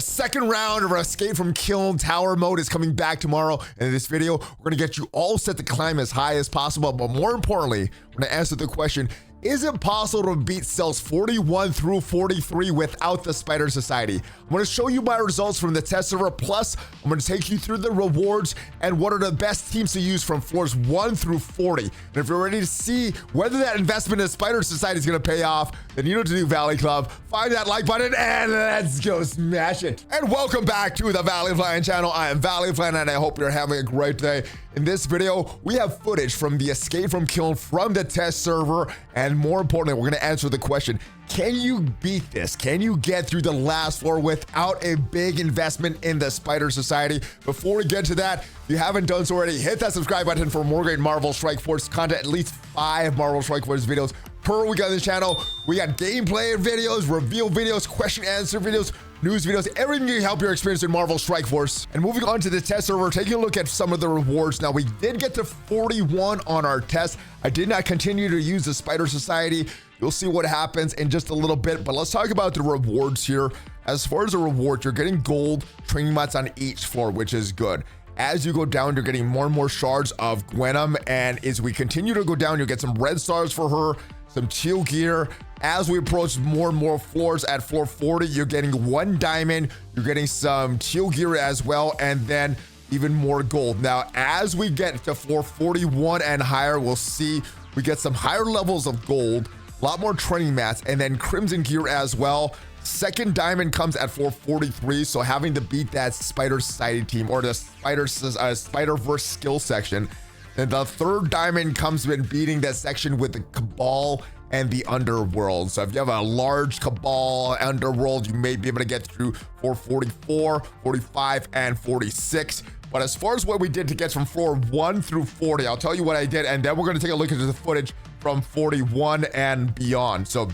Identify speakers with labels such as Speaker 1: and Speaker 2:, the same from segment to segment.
Speaker 1: The second round of our Escape from Kyln Tower mode is coming back tomorrow. And in this video, we're going to get you all set to climb as high as possible. But more importantly, we're going to answer the question, is it possible to beat cells 41 through 43 without the Spider Society? I'm going to show you my results from the test server. Plus, I'm going to take you through the rewards and what are the best teams to use from floors 1 through 40. And if you're ready to see whether that investment in Spider Society is going to pay off, then you know what to do, Valley Club. Find that like button and let's go smash it. And welcome back to the ValleyFlyin channel. I am ValleyFlyin and I hope you're having a great day. In this video, we have footage from the Escape from Kyln from the test server. And more importantly, we're going to answer the question, can you beat this? Can you get through the last floor without a big investment in the Spider Society? Before we get to that, if you haven't done so already, hit that subscribe button for more great Marvel Strike Force content, at least 5 Marvel Strike Force videos per week on this channel. We got gameplay videos, reveal videos, question answer videos, news videos, everything to help your experience in Marvel Strike Force. And moving on to the test server, taking a look at some of the rewards. Now, we did get to 41 on our test. I did not continue to use the Spider Society. You'll see what happens in just a little bit, but let's talk about the rewards here. As far as the rewards, you're getting gold training mats on each floor, which is good. As you go down, you're getting more and more shards of Gwenum, and as we continue to go down, you'll get some red stars for her, some teal gear. As we approach more and more floors at floor 40, you're getting 1 diamond, you're getting some teal gear as well, and then even more gold. Now, as we get to floor 41 and higher, we'll see we get some higher levels of gold, a lot more training mats, and then crimson gear as well. Second diamond comes at floor 43, so having to beat that Spider Society team or the Spider-Verse skill section. And the third diamond comes when beating that section with the Cabal and the Underworld. So if you have a large Cabal Underworld, you may be able to get through 444, 45, and 46. But as far as what we did to get from floor 1 through 40, I'll tell you what I did, and then we're going to take a look at the footage from 41 and beyond. So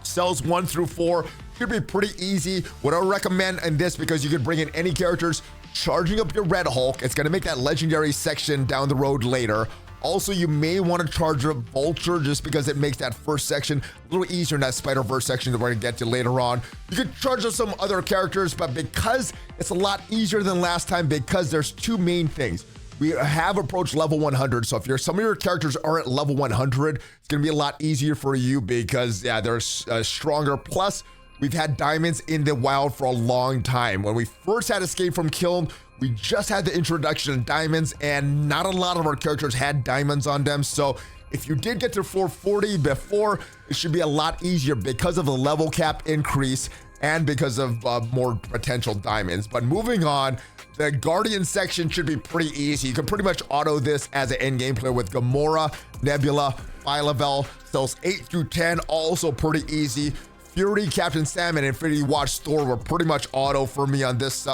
Speaker 1: cells 1 through 4 should be pretty easy. What I recommend in this, because you can bring in any characters, charging up your Red Hulk. It's going to make that legendary section down the road later. Also, you may want to charge up Vulture just because it makes that first section a little easier in that Spider-Verse section that we're going to get to later on. You could charge up some other characters, but because it's a lot easier than last time, because there's 2 main things. We have approached level 100, so if some of your characters are at level 100, it's going to be a lot easier for you because, yeah, they're stronger. Plus, we've had diamonds in the wild for a long time. When we first had Escape from Kyln, we just had the introduction of diamonds, and not a lot of our characters had diamonds on them. So if you did get to 440 before, it should be a lot easier because of the level cap increase and because of more potential diamonds. But moving on, the Guardian section should be pretty easy. You can pretty much auto this as an endgame player with Gamora, Nebula, Phyla-Vell. Cells 8 through 10, also pretty easy. Fury, Captain Sam, and Infinity Watch Thor were pretty much auto for me on this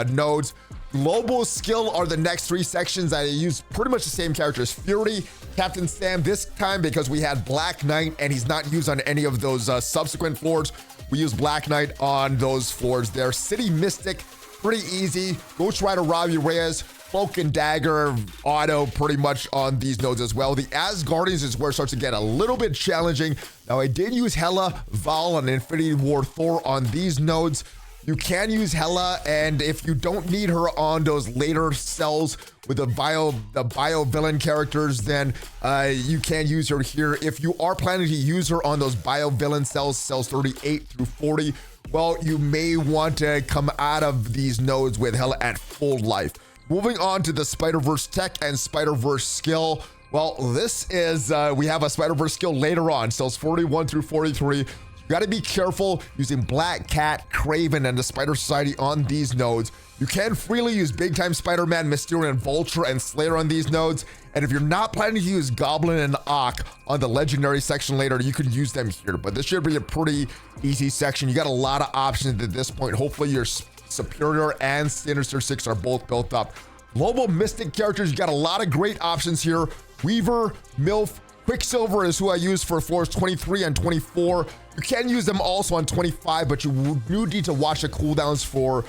Speaker 1: nodes. Global skill are the next 3 sections. I use pretty much the same characters. Fury, Captain Sam this time because we had Black Knight and he's not used on any of those subsequent floors. We use Black Knight on those floors there. City Mystic, pretty easy. Ghost Rider Robbie Reyes, Cloak and Dagger, auto pretty much on these nodes as well. The Asgardians is where it starts to get a little bit challenging. Now, I did use Hela, Val, and Infinity War Thor on these nodes. You can use Hela, and if you don't need her on those later cells with the bio villain characters, then you can use her here. If you are planning to use her on those bio villain cells 38 through 40, well, you may want to come out of these nodes with Hela at full life. Moving on to the Spider-Verse tech and Spider-Verse skill. Well, this is, we have a Spider-Verse skill later on, cells 41 through 43. You got to be careful using Black Cat, Kraven, and the Spider Society on these nodes. You can freely use Big Time Spider-Man, Mysterio, and Vulture and Slayer on these nodes. And if you're not planning to use Goblin and Ock on the Legendary section later, you can use them here. But this should be a pretty easy section. You got a lot of options at this point. Hopefully your Superior and Sinister Six are both built up. Global Mystic characters, you got a lot of great options here. Weaver, MILF, Quicksilver is who I use for floors 23 and 24. You can use them also on 25, but you do need to watch the cooldowns for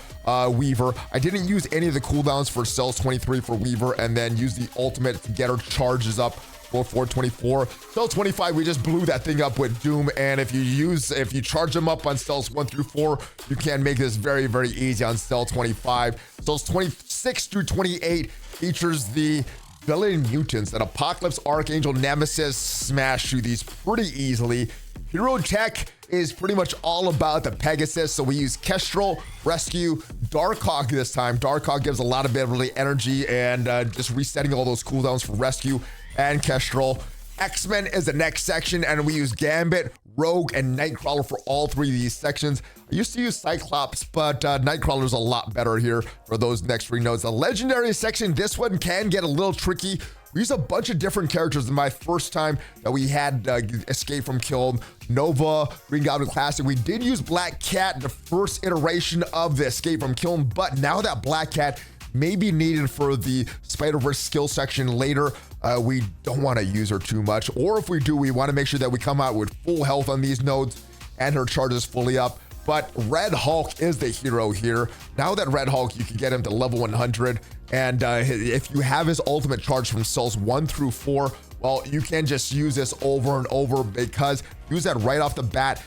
Speaker 1: Weaver. I didn't use any of the cooldowns for cells 23 for Weaver, and then use the ultimate to get her charges up 424. Cell 25, we just blew that thing up with Doom. And if you charge them up on cells 1 through 4, you can make this very, very easy on cell 25. Cells 26 through 28 features the villain mutants. An Apocalypse, Archangel, Nemesis smash through these pretty easily. Hero tech is pretty much all about the Pegasus, so we use Kestrel, Rescue, Darkhawk this time. Darkhawk gives a lot of really energy and just resetting all those cooldowns for Rescue and Kestrel. X-Men is the next section, and we use Gambit, Rogue, and Nightcrawler for all 3 of these sections. I used to use Cyclops, but Nightcrawler is a lot better here for those next 3 nodes. The Legendary section, this one can get a little tricky. We used a bunch of different characters in my first time that we had Escape from Kyln, Nova, Green Goblin Classic. We did use Black Cat, the first iteration of the Escape from Kyln, but now that Black Cat may be needed for the Spider-Verse skill section later, we don't want to use her too much. Or if we do, we want to make sure that we come out with full health on these nodes and her charge is fully up. But Red Hulk is the hero here. Now that Red Hulk, you can get him to level 100. And if you have his ultimate charge from cells 1 through 4, well, you can just use this over and over because use that right off the bat.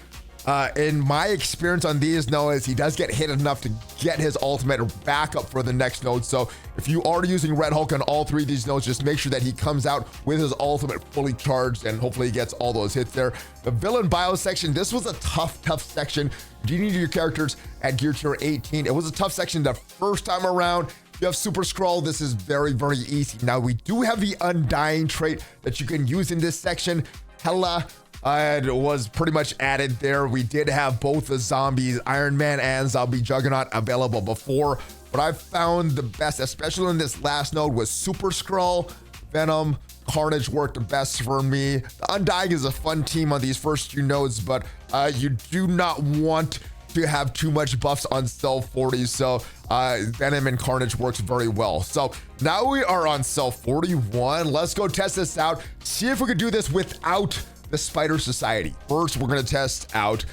Speaker 1: In my experience on these nodes, he does get hit enough to get his ultimate back up for the next node. So if you are using Red Hulk on all 3 of these nodes, just make sure that he comes out with his ultimate fully charged and hopefully he gets all those hits there. The villain bio section, this was a tough section. You need your characters at gear tier 18. It was a tough section the first time around. If you have Super Skrull, this is very, very easy. Now we do have the Undying trait that you can use in this section. Hela was pretty much added there. We did have both the zombies, Iron Man and Zombie Juggernaut, available before. But I found the best, especially in this last node, was Super Skrull, Venom, Carnage worked the best for me. The Undying is a fun team on these first 2 nodes, but you do not want to have too much buffs on cell 40, so Venom and Carnage works very well. So now we are on cell 41. Let's go test this out, see if we could do this without the Spider Society. First, we're gonna test out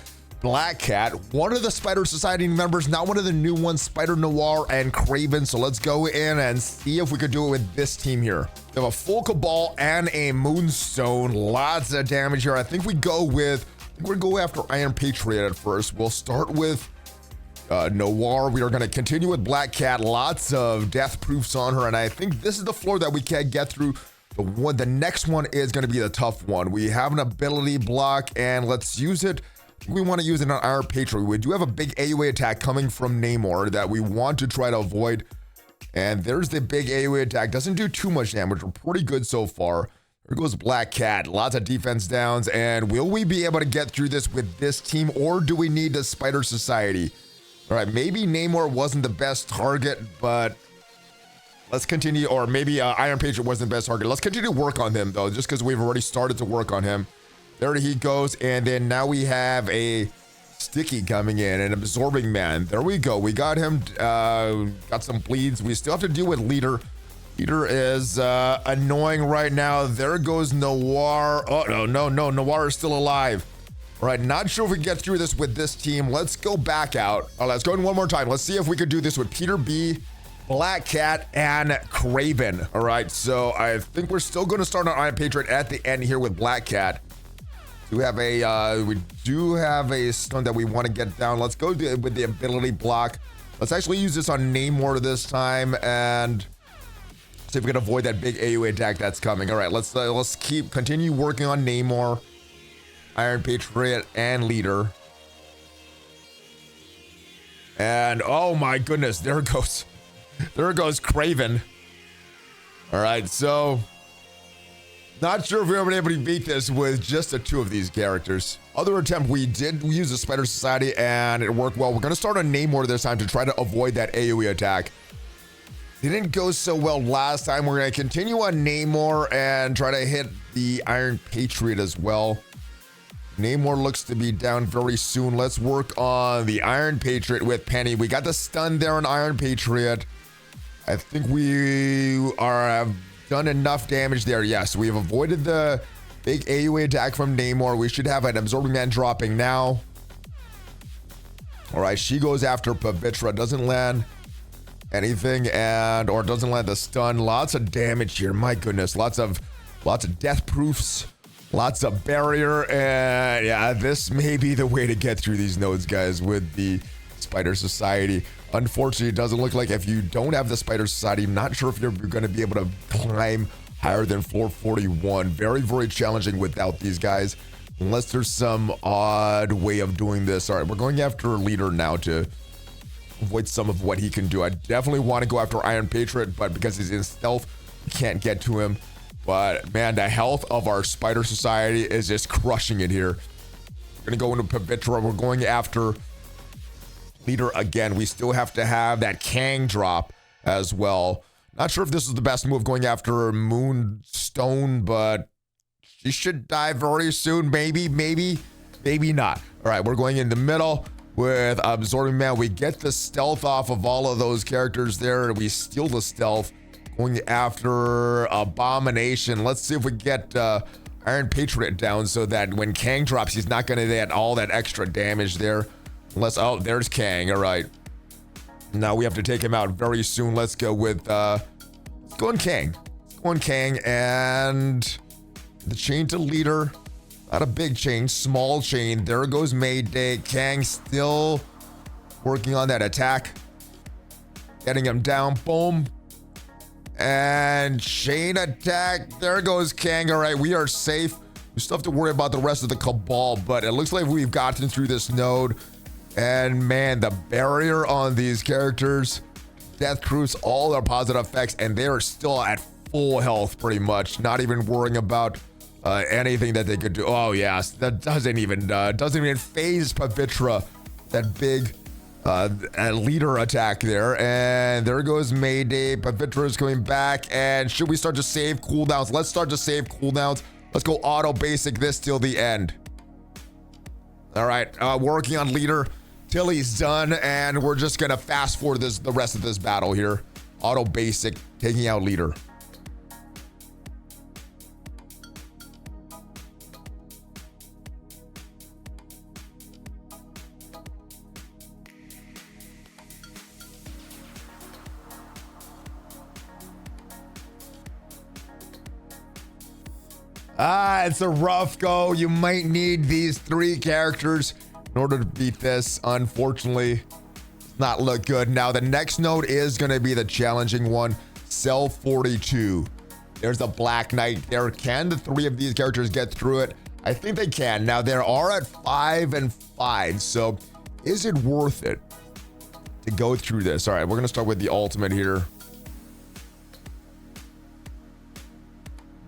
Speaker 1: Black Cat, one of the Spider Society members, not one of the new ones, Spider Noir and Kraven. So let's go in and see if we could do it with this team here. We have a full Cabal and a Moonstone, lots of damage here. I think we're gonna go after Iron Patriot at first. We'll start with Noir. We are gonna continue with Black Cat, lots of death proofs on her, and I think this is the floor that we can't get through. The next one is going to be the tough one. We have an ability block, and let's use it. We want to use it on our Patriot. We do have a big AoE attack coming from Namor that we want to try to avoid. And there's the big AoE attack. Doesn't do too much damage. We're pretty good so far. There goes Black Cat. Lots of defense downs. And will we be able to get through this with this team, or do we need the Spider Society? All right, maybe Namor wasn't the best target, but let's continue, or maybe Iron Patriot wasn't the best target. Let's continue to work on him, though, just because we've already started to work on him. There he goes, and then now we have a Sticky coming in, an Absorbing Man. There we go. We got him, got some bleeds. We still have to deal with Leader. Leader is annoying right now. There goes Noir. Oh, no, Noir is still alive. All right, not sure if we can get through this with this team. Let's go back out. Let's go in one more time. Let's see if we could do this with Peter B, Black Cat, and Kraven. All right, so I think we're still going to start on Iron Patriot at the end here with Black Cat. We do have a stun that we want to get down. Let's go with the ability block. Let's actually use this on Namor this time and see if we can avoid that big AoE attack that's coming. All right, let's continue working on Namor, Iron Patriot, and Leader. And oh my goodness, there goes Kraven. All right, so not sure if we were able to beat this with just the 2 of these characters. Other attempt, we use the Spider Society and it worked well. We're gonna start on Namor this time to try to avoid that AoE attack. Didn't go so well last time. We're gonna continue on Namor and try to hit the Iron Patriot as well. Namor looks to be down very soon. Let's work on the Iron Patriot with Penny. We got the stun there on Iron Patriot. I think we have done enough damage there. Yes, we have avoided the big AoE attack from Namor. We should have an Absorbing Man dropping now. All right, she goes after Pavitra. Doesn't land anything or doesn't land the stun. Lots of damage here. My goodness, lots of Lots of death proofs, lots of barrier, and yeah, this may be the way to get through these nodes, guys, with the Spider Society. Unfortunately, it doesn't look like if you don't have the Spider Society, I'm not sure if you're going to be able to climb higher than floor 41. Very, very challenging without these guys, unless there's some odd way of doing this. All right, we're going after a leader now to avoid some of what he can do. I definitely want to go after Iron Patriot, but because he's in stealth, we can't get to him. But man, the health of our Spider Society is just crushing it here. We're gonna go into Pavitra. We're going after leader again. We still have to have that Kang drop as well. Not sure if this is the best move going after Moonstone, but she should die very soon. Maybe not. All right, we're going in the middle with Absorbing Man. We get the stealth off of all of those characters there. We steal the stealth. Going after Abomination. Let's see if we get Iron Patriot down so that when Kang drops, he's not going to get all that extra damage there. Unless, oh, there's Kang. All right. Now we have to take him out very soon. Let's go with, let's go on Kang. Let's go on Kang and the chain to leader. Not a big chain, small chain. There goes Mayday. Kang still working on that attack. Getting him down. Boom. And chain attack. There goes Kang. All right, we are safe. We still have to worry about the rest of the Cabal, but it looks like we've gotten through this node. And man, the barrier on these characters, death proofs, all are positive effects, and they are still at full health pretty much. Not even worrying about anything that they could do. Oh yes, that doesn't even phase Pavitra. That big leader attack there, and there goes Mayday. Pavitra is coming back, and should we start to save cooldowns? Let's start to save cooldowns. Let's go auto basic this till the end. All right, working on leader till he's done, and we're just gonna fast forward the rest of this battle here. Auto basic, taking out leader. It's a rough go. You might need these 3 characters in order to beat this. Unfortunately, it's not look good. Now, the next node is going to be the challenging one, Cell 42. There's the Black Knight there. Can the 3 of these characters get through it? I think they can. Now, they are at 5 and 5, so is it worth it to go through this? All right, we're going to start with the ultimate here.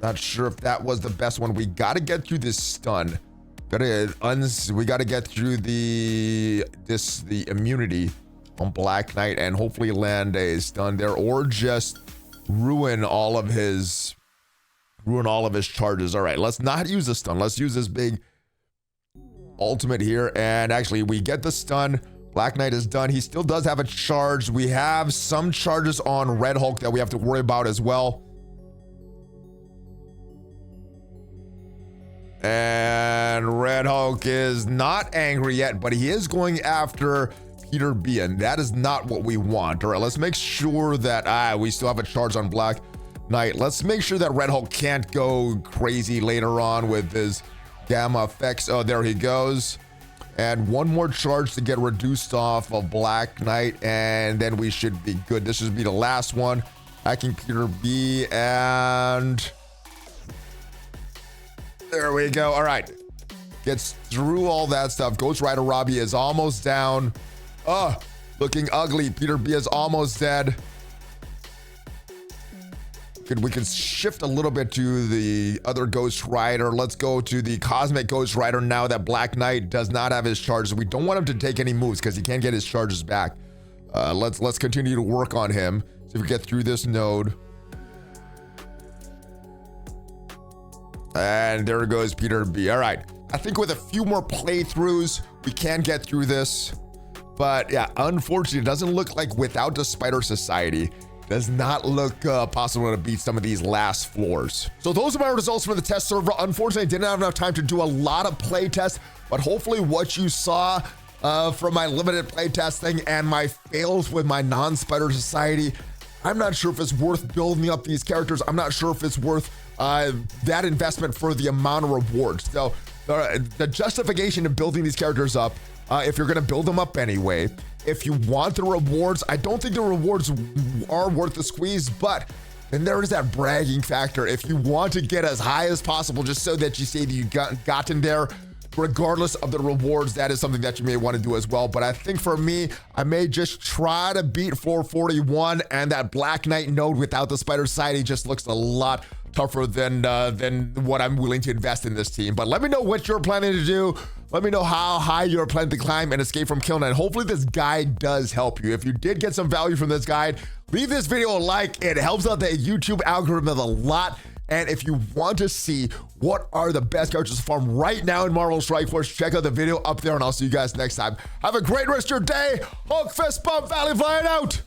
Speaker 1: Not sure if that was the best one. We got to get through this stun. We got to get through the immunity on Black Knight and hopefully land a stun there, or just ruin all of his charges. All right, let's not use the stun. Let's use this big ultimate here. And actually, we get the stun. Black Knight is done. He still does have a charge. We have some charges on Red Hulk that we have to worry about as well. And Red Hulk is not angry yet, but he is going after Peter B, and that is not what we want. All right, let's make sure that we still have a charge on Black Knight. Let's make sure that Red Hulk can't go crazy later on with his gamma effects. Oh, there he goes. And one more charge to get reduced off of Black Knight, and then we should be good. This should be the last one. Hacking Peter B, and there we go. All right. Gets through all that stuff. Ghost Rider Robbie is almost down. Oh, looking ugly. Peter B is almost dead. We can shift a little bit to the other Ghost Rider. Let's go to the Cosmic Ghost Rider now that Black Knight does not have his charges. We don't want him to take any moves because he can't get his charges back. Let's continue to work on him. See if we get through this node. And there goes Peter B. All right. I think with a few more playthroughs, we can get through this. But yeah, unfortunately, it doesn't look like without the Spider Society, does not look possible to beat some of these last floors. So those are my results from the test server. Unfortunately, I didn't have enough time to do a lot of play tests, but hopefully what you saw from my limited play testing and my fails with my non-Spider Society, I'm not sure if it's worth building up these characters. I'm not sure if it's worth that investment for the amount of rewards. So the justification of building these characters up, if you're going to build them up anyway, if you want the rewards, I don't think the rewards are worth the squeeze, but then there is that bragging factor. If you want to get as high as possible, just so that you say that you gotten there, regardless of the rewards, that is something that you may want to do as well. But I think for me, I may just try to beat 441, and that Black Knight node without the Spider Society just looks a lot tougher than what I'm willing to invest in this team. But let me know what you're planning to do. Let me know how high you're planning to climb and escape from Kyln, and hopefully this guide does help you. If you did get some value from this guide, leave this video a like. It helps out the YouTube algorithm a lot. And if you want to see what are the best characters to farm right now in Marvel Strike Force, check out the video up there, and I'll see you guys next time. Have a great rest of your day. Hulk fist bump, ValleyFlyin out.